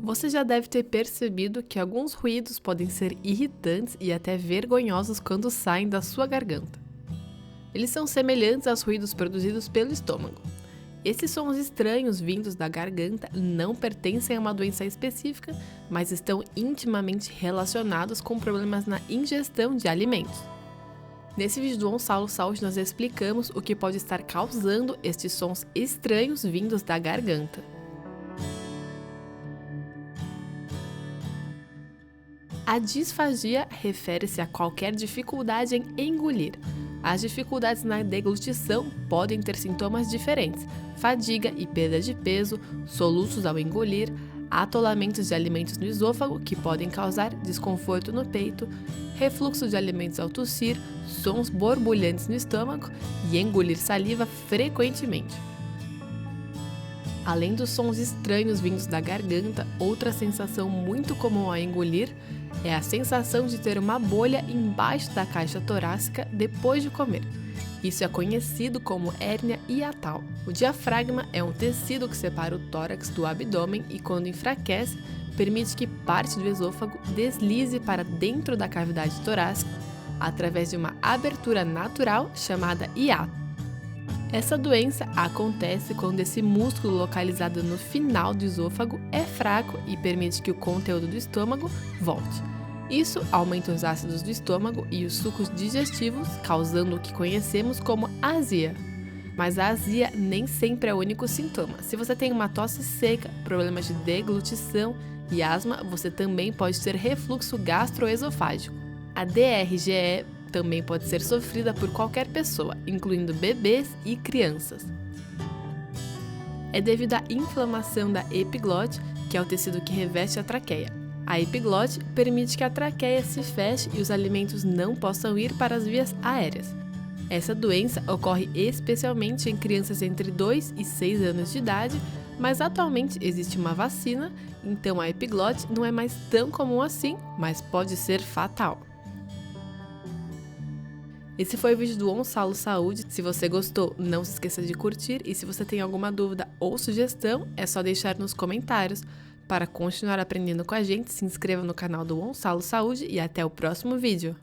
Você já deve ter percebido que alguns ruídos podem ser irritantes e até vergonhosos quando saem da sua garganta. Eles são semelhantes aos ruídos produzidos pelo estômago. Esses sons estranhos vindos da garganta não pertencem a uma doença específica, mas estão intimamente relacionados com problemas na ingestão de alimentos. Nesse vídeo do Onsalo Saúde, nós explicamos o que pode estar causando estes sons estranhos vindos da garganta. A disfagia refere-se a qualquer dificuldade em engolir. As dificuldades na deglutição podem ter sintomas diferentes: fadiga e perda de peso, soluços ao engolir, atolamentos de alimentos no esôfago, que podem causar desconforto no peito, refluxo de alimentos ao tossir, sons borbulhantes no estômago e engolir saliva frequentemente. Além dos sons estranhos vindos da garganta, outra sensação muito comum ao engolir é a sensação de ter uma bolha embaixo da caixa torácica depois de comer. Isso é conhecido como hérnia hiatal. O diafragma é um tecido que separa o tórax do abdômen e, quando enfraquece, permite que parte do esôfago deslize para dentro da cavidade torácica através de uma abertura natural chamada hiato. Essa doença acontece quando esse músculo localizado no final do esôfago é fraco e permite que o conteúdo do estômago volte. Isso aumenta os ácidos do estômago e os sucos digestivos, causando o que conhecemos como azia. Mas a azia nem sempre é o único sintoma. Se você tem uma tosse seca, problemas de deglutição e asma, você também pode ter refluxo gastroesofágico. A DRGE também pode ser sofrida por qualquer pessoa, incluindo bebês e crianças. É devido à inflamação da epiglote, que é o tecido que reveste a traqueia. A epiglote permite que a traqueia se feche e os alimentos não possam ir para as vias aéreas. Essa doença ocorre especialmente em crianças entre 2 e 6 anos de idade, mas atualmente existe uma vacina, então a epiglote não é mais tão comum assim, mas pode ser fatal. Esse foi o vídeo do Onsalo Saúde. Se você gostou, não se esqueça de curtir, e se você tem alguma dúvida ou sugestão, é só deixar nos comentários. Para continuar aprendendo com a gente, se inscreva no canal do Onsalo Saúde e até o próximo vídeo.